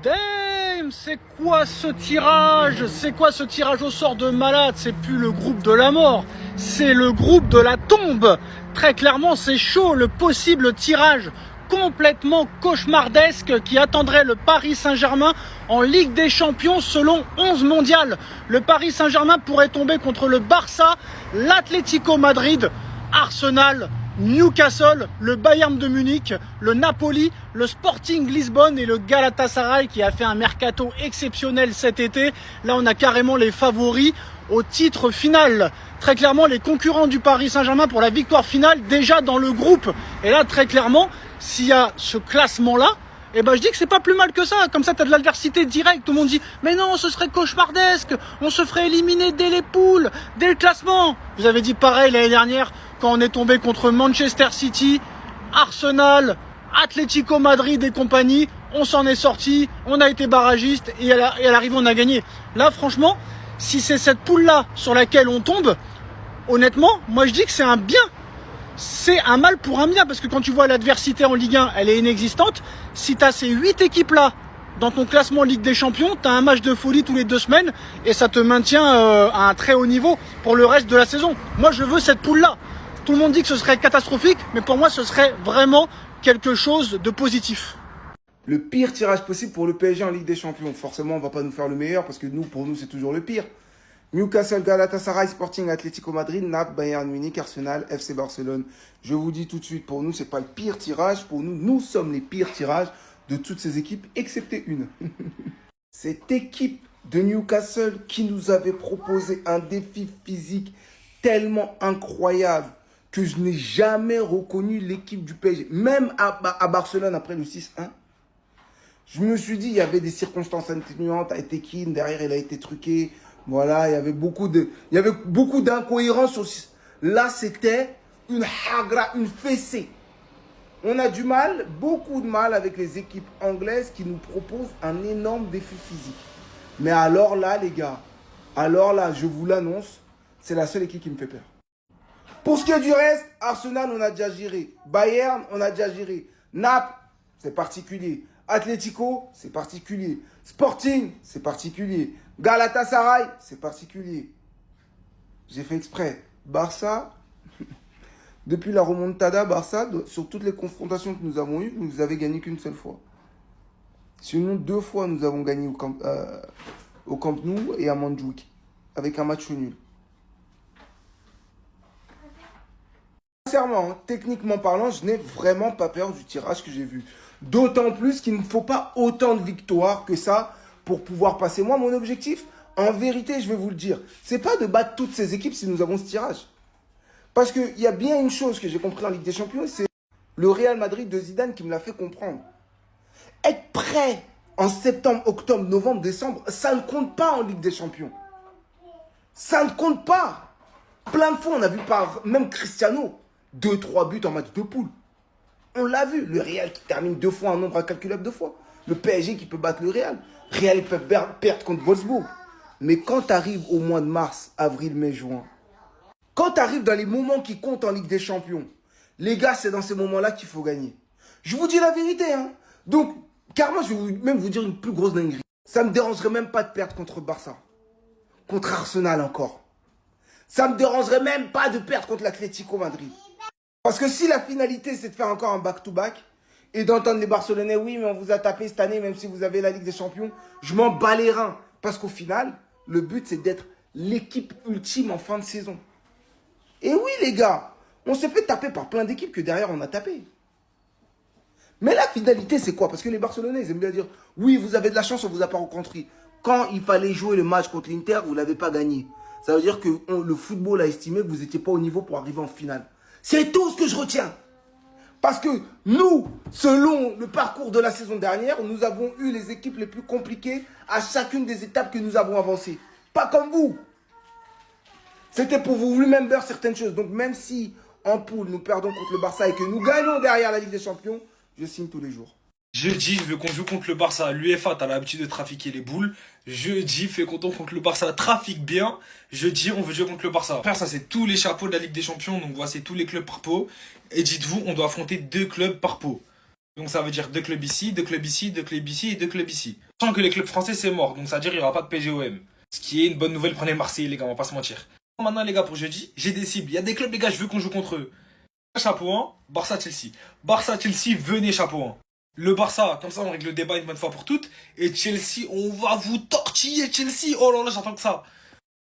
Damn, c'est quoi ce tirage? C'est quoi ce tirage au sort de malade? C'est plus le groupe de la mort, c'est le groupe de la tombe. Très clairement, c'est chaud, le possible tirage complètement cauchemardesque qui attendrait le Paris Saint-Germain en Ligue des Champions selon 11 mondial. Le Paris Saint-Germain pourrait tomber contre le Barça, l'Atlético Madrid, Arsenal, Newcastle, le Bayern de Munich, le Napoli, le Sporting Lisbonne et le Galatasaray qui a fait un mercato exceptionnel cet été. Là, on a carrément les favoris au titre final. Très clairement, les concurrents du Paris Saint-Germain pour la victoire finale déjà dans le groupe. Et là, très clairement, s'il y a ce classement-là, eh ben, je dis que c'est pas plus mal que ça. Comme ça, t'as de l'adversité directe. Tout le monde dit, mais non, ce serait cauchemardesque. On se ferait éliminer dès les poules, dès le classement. Vous avez dit pareil l'année dernière quand on est tombé contre Manchester City, Arsenal, Atlético Madrid et compagnie. On s'en est sorti, on a été barragiste et à l'arrivée, on a gagné. Là, franchement, si c'est cette poule-là sur laquelle on tombe, honnêtement, moi je dis que c'est un bien. C'est un mal pour un bien, parce que quand tu vois l'adversité en Ligue 1, elle est inexistante. Si tu as ces 8 équipes-là dans ton classement Ligue des Champions, tu as un match de folie tous les 2 semaines et ça te maintient à un très haut niveau pour le reste de la saison. Moi, je veux cette poule-là. Tout le monde dit que ce serait catastrophique, mais pour moi, ce serait vraiment quelque chose de positif. Le pire tirage possible pour le PSG en Ligue des Champions. Forcément, on ne va pas nous faire le meilleur parce que pour nous, c'est toujours le pire. Newcastle, Galatasaray, Sporting, Atlético Madrid, Naples, Bayern Munich, Arsenal, FC Barcelone. Je vous dis tout de suite, pour nous, ce n'est pas le pire tirage. Pour nous, nous sommes les pires tirages de toutes ces équipes, excepté une. Cette équipe de Newcastle qui nous avait proposé un défi physique tellement incroyable que je n'ai jamais reconnu l'équipe du PSG. Même à Barcelone, après le 6-1, je me suis dit, il y avait des circonstances atténuantes. Aitekin, derrière, il a été truqué. Voilà, il y avait beaucoup d'incohérences aussi. Là, c'était une hagra, une fessée. On a du mal, beaucoup de mal avec les équipes anglaises qui nous proposent un énorme défi physique. Mais alors là, les gars, alors là, je vous l'annonce, c'est la seule équipe qui me fait peur. Pour ce qui est du reste, Arsenal, on a déjà géré. Bayern, on a déjà géré. Naples, c'est particulier. Atlético, c'est particulier. Sporting, c'est particulier. Galatasaray, c'est particulier. J'ai fait exprès. Barça, depuis la remontada, Barça, sur toutes les confrontations que nous avons eues, vous n'avez gagné qu'une seule fois. Sinon, 2 fois, nous avons gagné au Camp Nou et à Montjuic, avec un match nul. Sincèrement, techniquement parlant, je n'ai vraiment pas peur du tirage que j'ai vu. D'autant plus qu'il ne faut pas autant de victoires que ça pour pouvoir passer. Moi, mon objectif, en vérité, je vais vous le dire, c'est pas de battre toutes ces équipes si nous avons ce tirage. Parce qu'il y a bien une chose que j'ai compris en Ligue des Champions, c'est le Real Madrid de Zidane qui me l'a fait comprendre. Être prêt en septembre, octobre, novembre, décembre, ça ne compte pas en Ligue des Champions. Ça ne compte pas. Plein de fois, on a vu par même Cristiano 2-3 buts en match de poule. On l'a vu, le Real qui termine 2 fois un nombre incalculable de fois. Le PSG qui peut battre le Real. Real peut perdre contre Wolfsburg. Mais quand tu arrives au mois de mars, avril, mai, juin, quand tu arrives dans les moments qui comptent en Ligue des Champions, les gars, c'est dans ces moments-là qu'il faut gagner. Je vous dis la vérité, hein. Donc, carrément, je vais même vous dire une plus grosse dinguerie. Ça ne me dérangerait même pas de perdre contre Barça. Contre Arsenal encore. Ça ne me dérangerait même pas de perdre contre l'Atlético Madrid. Parce que si la finalité, c'est de faire encore un back-to-back et d'entendre les Barcelonais, oui, mais on vous a tapé cette année, même si vous avez la Ligue des Champions, je m'en bats les reins. Parce qu'au final, le but, c'est d'être l'équipe ultime en fin de saison. Et oui, les gars, on s'est fait taper par plein d'équipes que derrière, on a tapé. Mais la finalité, c'est quoi? Parce que les Barcelonais, ils aiment bien dire, oui, vous avez de la chance, on ne vous a pas rencontré. Quand il fallait jouer le match contre l'Inter, vous ne l'avez pas gagné. Ça veut dire que le football a estimé que vous n'étiez pas au niveau pour arriver en finale. C'est tout ce que je retiens. Parce que nous, selon le parcours de la saison dernière, nous avons eu les équipes les plus compliquées à chacune des étapes que nous avons avancées. Pas comme vous. C'était pour vous remember certaines choses. Donc même si en poule, nous perdons contre le Barça et que nous gagnons derrière la Ligue des Champions, je signe tous les jours. Jeudi, je veux qu'on joue contre le Barça. L'UEFA, t'as l'habitude de trafiquer les boules. Jeudi, fais content contre le Barça. Trafique bien. Jeudi, on veut jouer contre le Barça. Frère, ça, c'est tous les chapeaux de la Ligue des Champions. Donc, voici tous les clubs par pot. Et dites-vous, on doit affronter 2 clubs par pot. Donc ça veut dire 2 clubs ici, 2 clubs ici, 2 clubs ici et 2 clubs ici. Sans que les clubs français c'est mort, donc ça veut dire qu'il n'y aura pas de PGOM. Ce qui est une bonne nouvelle pour les Marseillais les gars, on va pas se mentir. Maintenant les gars pour jeudi, j'ai des cibles. Il y a des clubs les gars, je veux qu'on joue contre eux. Chapeau 1, Barça-Chelsea. Barça-Chelsea, venez chapeau 1. Le Barça, comme ça on règle le débat une bonne fois pour toutes. Et Chelsea, on va vous tortiller Chelsea. Oh là là, j'entends que ça.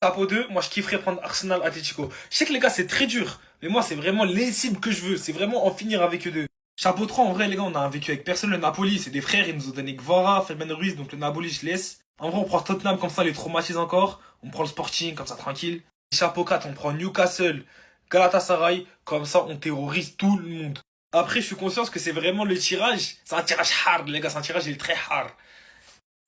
Chapeau 2, moi je kifferais prendre Arsenal Atlético. Je sais que les gars c'est très dur, mais moi c'est vraiment les cibles que je veux. C'est vraiment en finir avec eux deux. Chapeau 3, en vrai les gars, on a vécu avec personne. Le Napoli, c'est des frères, ils nous ont donné Gvara, Fabian Ruiz, donc le Napoli je laisse. En vrai on prend Tottenham, comme ça les traumatise encore. On prend le Sporting, comme ça tranquille. Chapeau 4, on prend Newcastle, Galatasaray, comme ça on terrorise tout le monde. Après je suis conscient que c'est vraiment le tirage. C'est un tirage hard les gars, c'est un tirage il est très hard.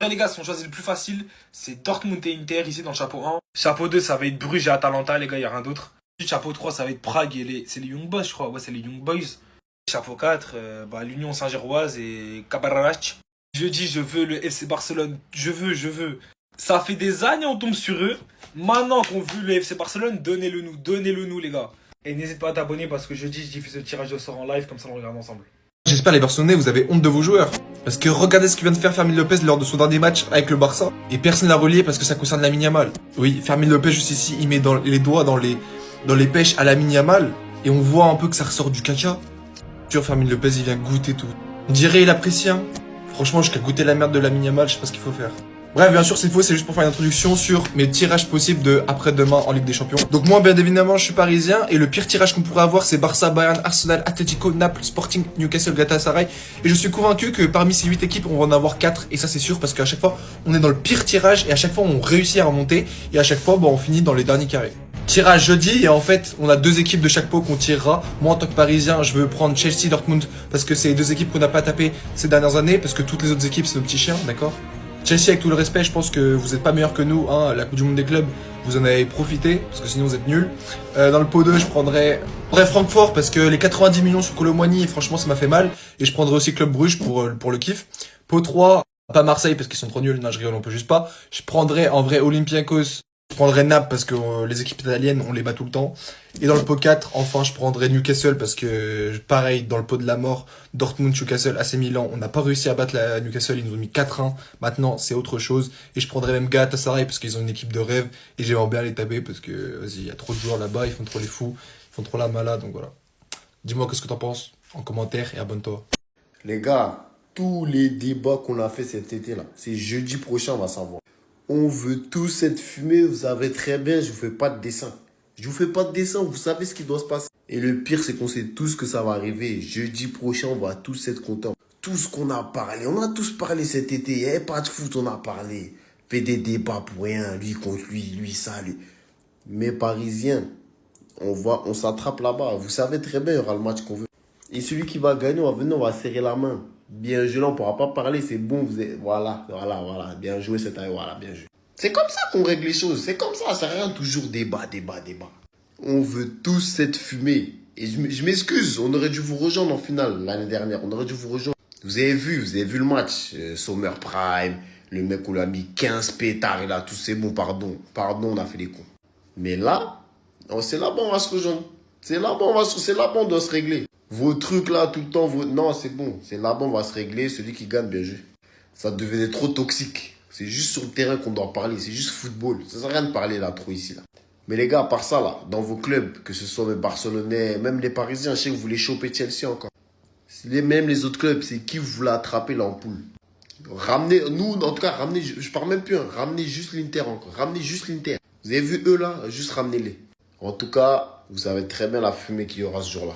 Là, les gars, si on choisit le plus facile, c'est Dortmund et Inter ici dans le chapeau 1. Chapeau 2, ça va être Bruges et Atalanta, les gars, il n'y a rien d'autre. Chapeau 3, ça va être Prague et c'est les Young Boys, je crois. Ouais, c'est les Young Boys. Chapeau 4, l'Union Saint-Géroise et Cabarrach. Jeudi, je veux le FC Barcelone. Je veux. Ça fait des années on tombe sur eux. Maintenant qu'on veut le FC Barcelone, donnez-le nous, les gars. Et n'hésite pas à t'abonner parce que jeudi, je diffuse le tirage au sort en live, comme ça on le regarde ensemble. J'espère les Barcelonais, vous avez honte de vos joueurs. Parce que regardez ce que vient de faire Fermin Lopez lors de son dernier match avec le Barça. Et personne l'a relié parce que ça concerne Lamine Yamal. Oui, Fermin Lopez juste ici, il met les doigts dans les pêches à Lamine Yamal. Et on voit un peu que ça ressort du caca. Sur Fermin Lopez, il vient goûter tout. On dirait il apprécie, hein. Franchement, jusqu'à goûter la merde de Lamine Yamal, je sais pas ce qu'il faut faire. Bref, bien sûr, c'est faux, c'est juste pour faire une introduction sur mes tirages possibles de après-demain en Ligue des Champions. Donc moi, bien évidemment, je suis parisien et le pire tirage qu'on pourrait avoir, c'est Barça, Bayern, Arsenal, Atlético, Naples, Sporting, Newcastle, Galatasaray. Et je suis convaincu que parmi ces 8 équipes, on va en avoir 4 et ça c'est sûr parce qu'à chaque fois, on est dans le pire tirage et à chaque fois, on réussit à remonter et à chaque fois, on finit dans les derniers carrés. Tirage jeudi et en fait, on a 2 équipes de chaque pot qu'on tirera. Moi, en tant que parisien, je veux prendre Chelsea, Dortmund parce que c'est les 2 équipes qu'on n'a pas tapé ces dernières années parce que toutes les autres équipes, c'est nos petits chiens, d'accord? Chelsea, avec tout le respect, je pense que vous n'êtes pas meilleur que nous, hein. La Coupe du Monde des clubs, vous en avez profité, parce que sinon vous êtes nuls. Dans le pot 2, je prendrais Francfort, parce que les 90 millions sur Colomboigny, franchement, ça m'a fait mal. Et je prendrais aussi Club Bruges pour le kiff. Pot 3, pas Marseille, parce qu'ils sont trop nuls, non, je rigole, on peut juste pas. Je prendrais en vrai Olympiakos. Je prendrais Naples parce que les équipes italiennes, on les bat tout le temps. Et dans le pot 4, enfin, je prendrais Newcastle parce que, pareil, dans le pot de la mort, Dortmund, Newcastle, AC Milan, on n'a pas réussi à battre la Newcastle, ils nous ont mis 4-1. Maintenant, c'est autre chose. Et je prendrais même Galatasaray parce qu'ils ont une équipe de rêve. Et j'aimerais bien les taper parce que, vas-y, il y a trop de joueurs là-bas, ils font trop les fous, ils font trop la malade, donc voilà. Dis-moi qu'est-ce que t'en penses en commentaire et abonne-toi. Les gars, tous les débats qu'on a fait cet été-là, c'est jeudi prochain, on va savoir. On veut tous cette fumée, vous savez très bien, je vous fais pas de dessin. Je vous fais pas de dessin, vous savez ce qui doit se passer. Et le pire, c'est qu'on sait tous que ça va arriver. Jeudi prochain, on va tous être contents. Tout ce qu'on a parlé, on a tous parlé cet été. Il n'y avait pas de foot, on a parlé. Fait des débats pour rien, lui contre lui ça, lui. Mais Parisiens, on s'attrape là-bas. Vous savez très bien, il y aura le match qu'on veut. Et celui qui va gagner, on va venir, on va serrer la main. Bien joué, là, on ne pourra pas parler, c'est bon, vous êtes... Voilà, bien joué cette année, voilà, bien joué. C'est comme ça qu'on règle les choses, c'est comme ça, ça sert à rien toujours débat. On veut tous cette fumée. Et je m'excuse, on aurait dû vous rejoindre en finale l'année dernière, on aurait dû vous rejoindre. Vous avez vu le match, Sommer Prime, le mec on lui a mis 15 pétards, et là, tout c'est bon, pardon, on a fait les cons. Mais là, c'est là-bas on va se rejoindre, c'est là-bas on doit se régler. Vos trucs là, tout le temps, non, c'est bon. C'est là-bas, on va se régler. Celui qui gagne, bien joué. Ça devenait trop toxique. C'est juste sur le terrain qu'on doit parler. C'est juste football. Ça sert à rien de parler là, trop ici, là. Mais les gars, à part ça, là, dans vos clubs, que ce soit les Barcelonais, même les Parisiens, je sais que vous voulez choper Chelsea encore. Même les autres clubs, c'est qui vous voulez attraper là en poule. Ramenez, nous, en tout cas, ramenez, je parle même plus, hein, ramenez juste l'Inter encore. Ramenez juste l'Inter. Vous avez vu eux là, juste ramenez-les. En tout cas, vous savez très bien la fumée qu'il y aura ce jour-là.